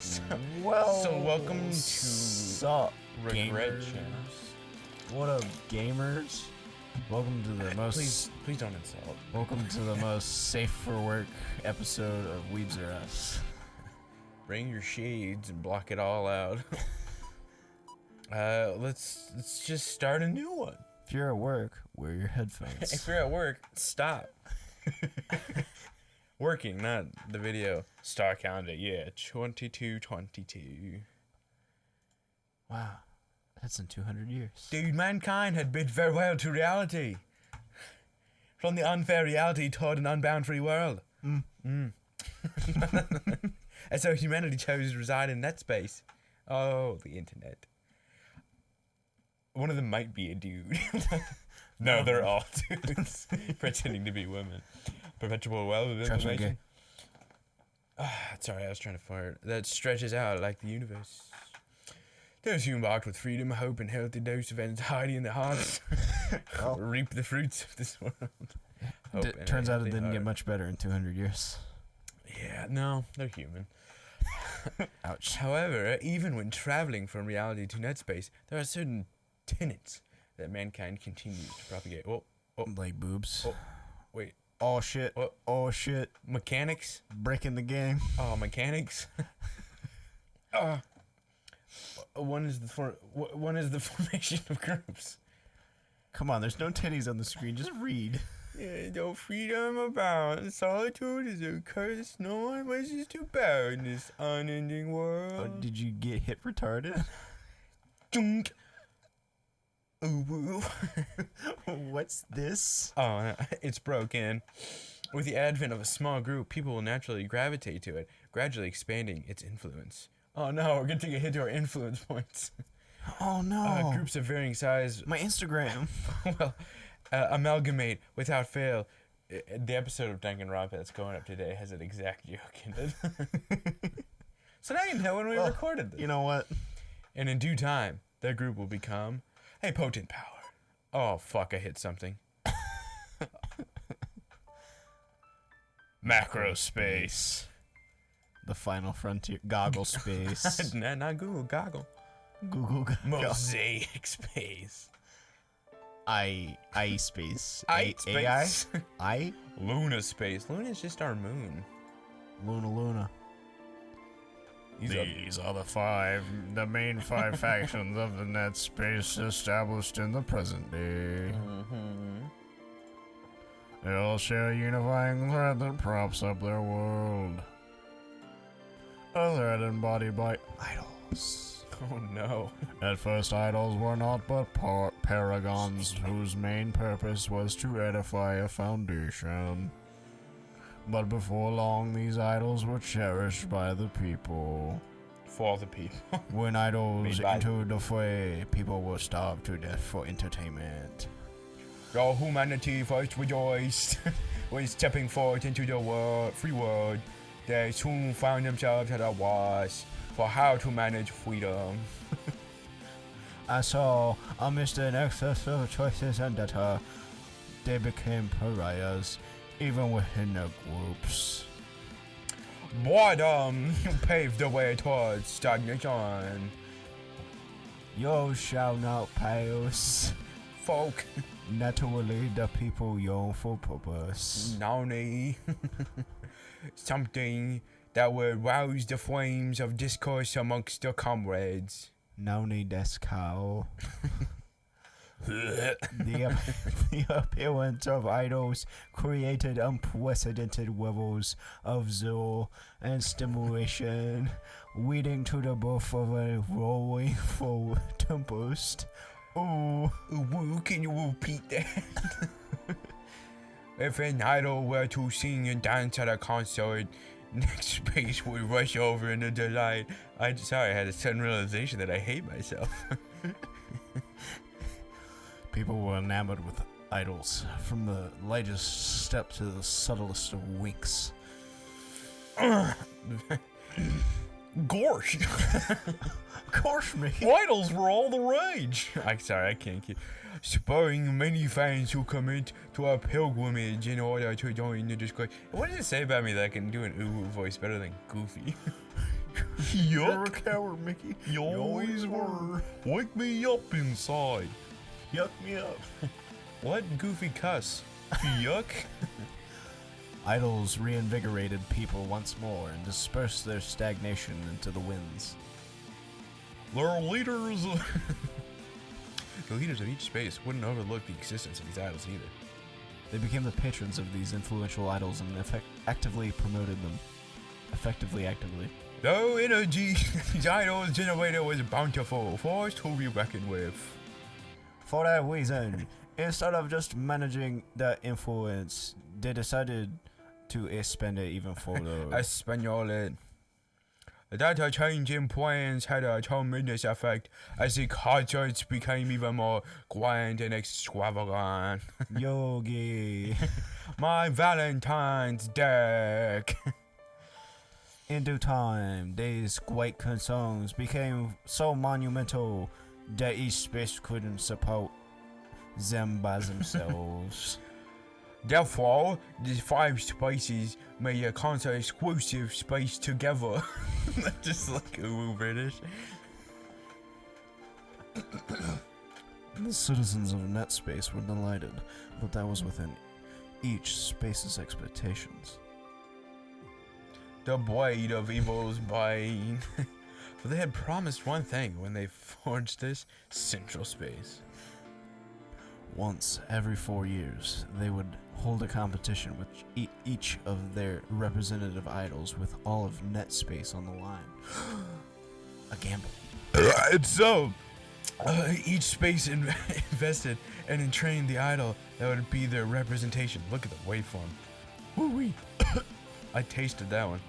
So welcome to Sup, Regret gamers? Channels. What up, gamers? Welcome to the most Please don't insult. welcome to the most safe for work episode of Weebs Are Us. Bring your shades and block it all out. Let's just start a new one. If you're at work, wear your headphones. If you're at work, stop. Working, not the video. Star calendar, yeah, 2222. Wow, that's in 200 years. Dude, mankind had bid farewell to reality. From the unfair reality toward an unbound free world. And so humanity chose to reside in that space. Oh, the internet. One of them might be a dude. No, they're all dudes pretending to be women. Perpetual well of information. Sorry, I was trying to fart. That stretches out like the universe. Those who embarked with freedom, hope, and healthy dose of anxiety in their hearts reap the fruits of this world. Turns out it didn't get much better in 200 years. Yeah, no, they're human. Ouch. However, even when traveling from reality to net space, there are certain tenets that mankind continues to propagate. Like boobs. Oh, wait. Oh shit. What? Oh shit. Mechanics? Breaking the game. Oh, mechanics? One is the formation of groups. Come on, there's no titties on the screen. Just read. Yeah, no freedom about. Solitude is a curse no one wishes to bear in this unending world. Oh, did you get hit retarded? Dunk. UwU. What's this? Oh, it's broken. With the advent of a small group, people will naturally gravitate to it, gradually expanding its influence. Oh no, we're gonna take a hit to our influence points. Oh no. Groups of varying size. My Instagram. Well, amalgamate without fail. The episode of Danganronpa that's going up today has an exact joke in it. So now you know when we recorded this. You know what? And in due time, that group will become a potent power. Oh, fuck, I hit something. Macro space. The final frontier. Goggle space. Not Google, Goggle. Google Goggle. Mosaic space. I space. I AI? space. I? Luna space. Luna's just our moon. Luna. These are the main five factions of the net space established in the present day. They all share a unifying thread that props up their world. A thread embodied by idols. Oh no. At first, idols were naught but paragons whose main purpose was to edify a foundation. But before long, these idols were cherished by the people. For the people. When idols entered the fray, people were starved to death for entertainment. All humanity first rejoiced when stepping forth into the free world. They soon found themselves at a loss for how to manage freedom. I saw, amidst an excess of choices and data, they became pariahs, even within their groups. Boredom paved the way towards stagnation. You shall not pass. Folk. Naturally, the people yearn for purpose. Nani. Something that would rouse the flames of discourse amongst the comrades. Nani desu ka? The appearance of idols created unprecedented levels of zeal and stimulation, leading to the birth of a rolling full tempest. Ooh, can you repeat that? If an idol were to sing and dance at a concert, next space would rush over in a delight. I had a sudden realization that I hate myself. People were enamored with idols, from the lightest step to the subtlest of winks. Gorsh. Gosh, me. Idols were all the rage. I can't keep. Spurring many fans who commit to a pilgrimage in order to join the discourse. What does it say about me that I can do an UwU voice better than Goofy? You're a coward, Mickey. You always were. Wake me up inside. Yuck me up. What goofy cuss? Yuck. Idols reinvigorated people once more and dispersed their stagnation into the winds. Their leaders. The leaders of each space wouldn't overlook the existence of these idols either. They became the patrons of these influential idols and actively promoted them. Actively. No energy these idols generated was bountiful, force to be reckoned with. For that reason, instead of just managing that influence, they decided to expand it even further. Espanol it. That change in plans had a tremendous effect as the concerts became even more grand and extravagant. Yogi. My Valentine's deck. In due time, these great concerns became so monumental that each space couldn't support them by themselves. Therefore, these 5 spaces made a concert exclusive space together. Just like UwU British. The citizens of NetSpace were delighted, but that was within each space's expectations. The blade of evil's bane. For they had promised one thing when they forged this central space. Once every 4 years, they would hold a competition with each of their representative idols with all of NetSpace on the line. A gamble. And so, each space invested and in training the idol that would be their representation. Look at the waveform. Woo-wee. I tasted that one.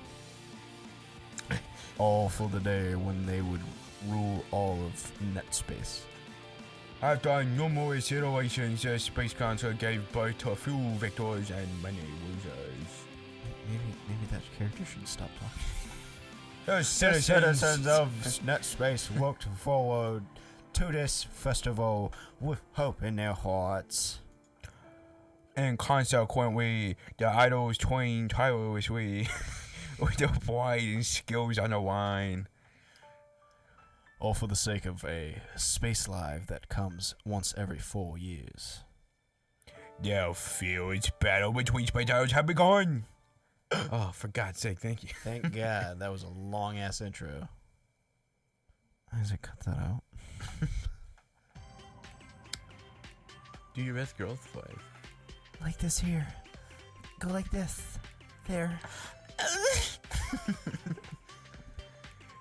All for the day when they would rule all of NetSpace. After numerous iterations, the space concert gave birth to a few victors and many losers. Maybe that character should stop talking. The citizens of NetSpace looked forward to this festival with hope in their hearts. And consequently, the idols trained tirelessly with their pride and skills on the line. All for the sake of a space live that comes once every 4 years. The fierce battle between space idols have begun. Oh, for God's sake, thank you. Thank God, that was a long-ass intro. Isaac, cut that out. Do your best girl play. Like this here. Go like this. There.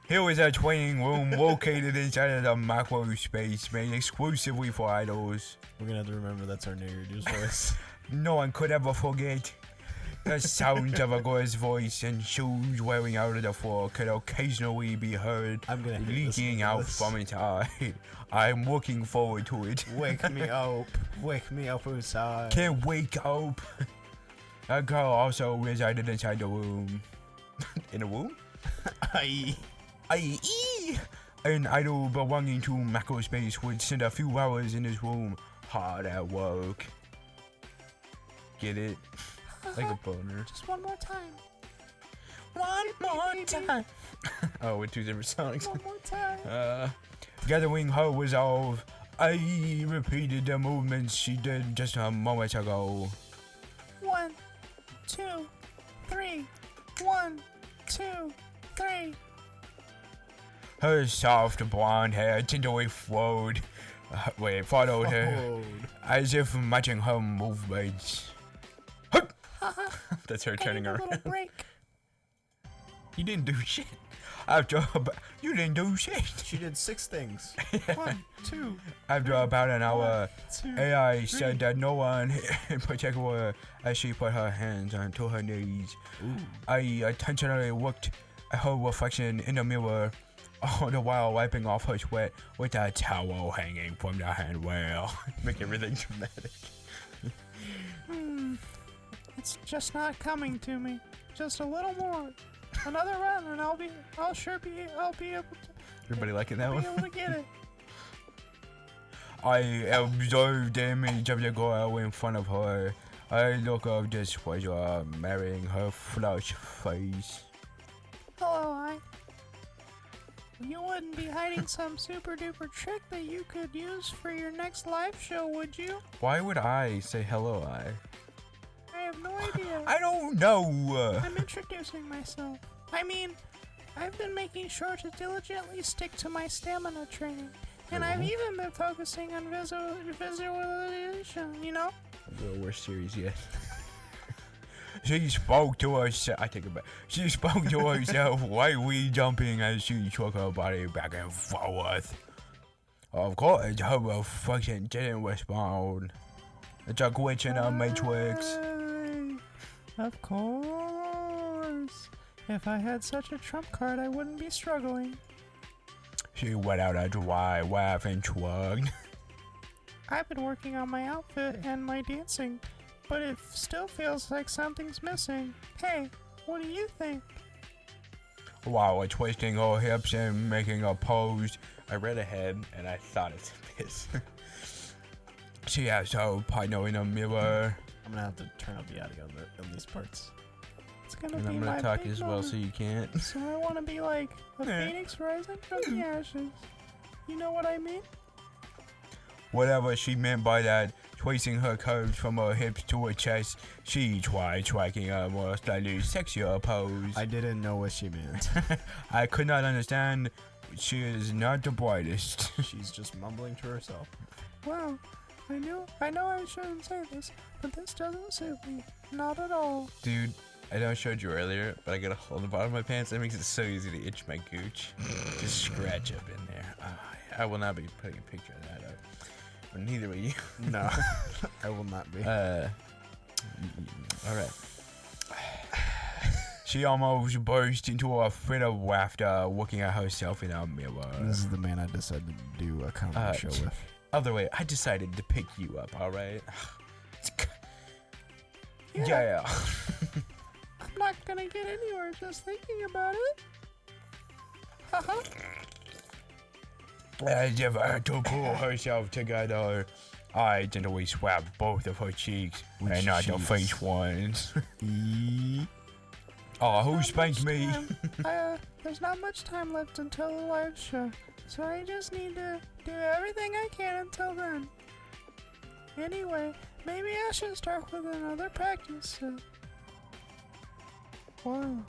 Here is a training room located inside of the macro space made exclusively for idols. We're gonna have to remember that's our New Year's voice. No one could ever forget. The sounds of a girl's voice and shoes wearing out of the floor could occasionally be heard leaking out from inside. I'm looking forward to it. Wake me up. Wake me up inside. Can't wake up. A girl also resided inside the room. In a room? Aye. An idol belonging to macrospace would spend a few hours in his room, hard at work. Get it? Like a boner. Just one more time. One more time. Oh, with 2 different songs. One more time. Gathering her resolve, I repeated the movements she did just a moment ago. 1, 2, 3. 1, 2, 3. Her soft blonde hair gently followed her, as if matching her movements. That's her turning around. Little break. You didn't do shit. You didn't do shit. She did 6 things. 1, 2. After about an hour, 2, AI 3. said that no one in particular as she put her hands onto her knees. Ooh. I intentionally looked at her reflection in the mirror, all the while wiping off her sweat with a towel hanging from the handrail. Make everything dramatic. It's just not coming to me. Just a little more. Another run, and I'll be able to. Everybody liking that one? Be able to get it. I observed the image of the girl in front of her. A look of displeasure marrying her flushed face. Hello, You wouldn't be hiding some super duper trick that you could use for your next live show, would you? Why would I say hello, I have no idea. I don't know. I'm introducing myself. I mean, I've been making sure to diligently stick to my stamina training. And I've even been focusing on visualization, you know? The worst series yet. She spoke to herself. I take it back. She spoke to herself while we jumping as she shook her body back and forth. Of course, her function didn't respond. It's a glitch in our matrix. Of course. If I had such a trump card, I wouldn't be struggling. She let out a dry laugh and shrugged. I've been working on my outfit and my dancing, but it still feels like something's missing. Hey, what do you think? While twisting her hips and making a pose, I read ahead and I thought it's this. She asked her partner in a mirror. I'm gonna have to turn up the audio on these parts. It's gonna And be I'm my gonna talk big as well moment. so you can't. So I want to be like a phoenix rising from the ashes. You know what I mean? Whatever she meant by that, tracing her curves from her hips to her chest, she tried striking a more slightly sexier pose. I didn't know what she meant. I could not understand. She is not the brightest. She's just mumbling to herself. Wow, I know I shouldn't say this, but this doesn't suit me. Not at all. Dude, I know I showed you earlier, but I got a hole in the bottom of my pants. That makes it so easy to itch my gooch. Just scratch up in there. I will not be putting a picture of that up. But neither will you. No, I will not be. Alright. She almost burst into a fit of laughter looking at herself in a mirror. This is the man I decided to do a comedy show with. Other way, I decided to pick you up, alright? Yeah. I'm not gonna get anywhere just thinking about it. Haha. As if to pull herself together, I gently swabbed both of her cheeks, Which and not the cheeks? face ones. Oh, who spanked me? There's not much time left until the live show, so I just need to do everything I can until then. Anyway, maybe I should start with another practice set. 1,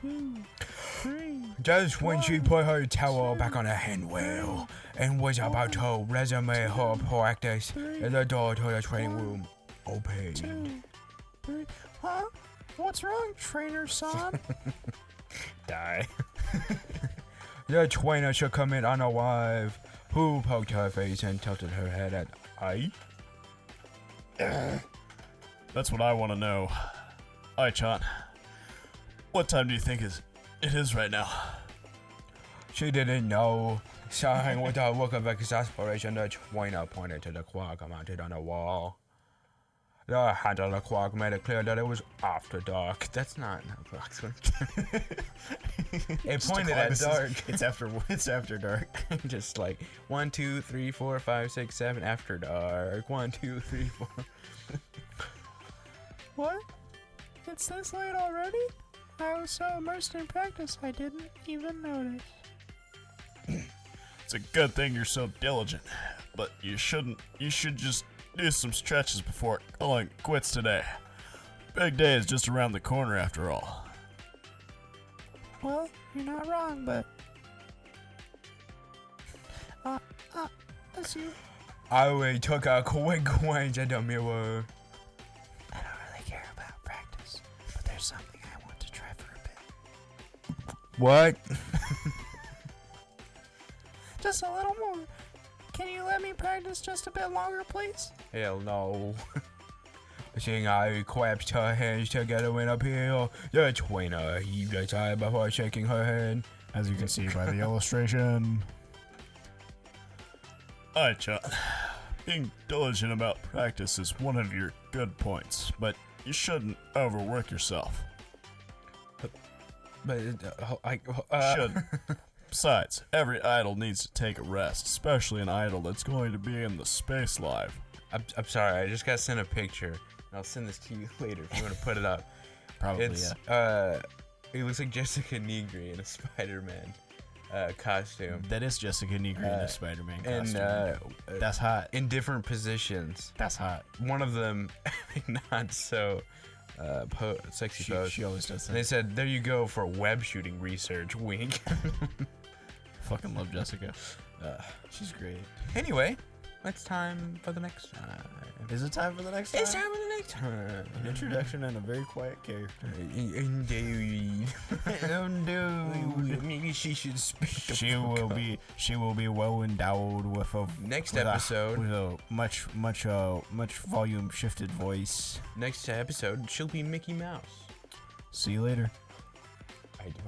2, 3. Just when she put her towel back on the handwheel and was about to resume her practice, the door to the training room opened. 2, 3. Huh? What's wrong, trainer son? Die. The trainer should come in unalive, who poked her face and tilted her head at I. That's what I want to know. Ai-chan, what time do you think it is right now? She didn't know. Sighing with a look of exasperation, the trainer pointed to the clock mounted on the wall. The hand on the clock made it clear that it was after dark. That's not approximate. It pointed at dark. It's after dark. Just like 1, 2, 3, 4, 5, 6, 7 after dark. 1, 2, 3, 4. What? It's this late already? I was so immersed in practice I didn't even notice. It's a good thing you're so diligent, but you should just do some stretches before calling it quits today. Big day is just around the corner after all. Well, you're not wrong, but... that's you. I took a quick glance at the mirror. I don't really care about practice, but there's something I want to try for a bit. What? Just a little more. Can you let me practice just a bit longer, please? Hell no. Seeing I clasped her hands together in appeal, the trainer heaved a sigh before shaking her head. As you can see by the illustration. Ai-chan, being diligent about practice is one of your good points, but you shouldn't overwork yourself. But Shouldn't. Besides, every idol needs to take a rest, especially an idol that's going to be in the space live. I'm sorry, I just got sent a picture. And I'll send this to you later if you want to put it up. Probably, It's yeah. it looks like Jessica Negri in a Spider-Man costume. That is Jessica Negri in a Spider-Man And costume. That's hot. in different positions. That's hot. One of them, not so sexy pose. She always does And they that. said, "There you go for web shooting research." Wink. Fucking love Jessica. She's great. Anyway, it's time for the next time. Is it time for the next time? It's time for the next time. An introduction and a very quiet character. Indeed. Dude. Maybe she should speak. She will be well endowed with a Next with episode. with a much volume shifted voice. Next episode, she'll be Mickey Mouse. See you later. I do.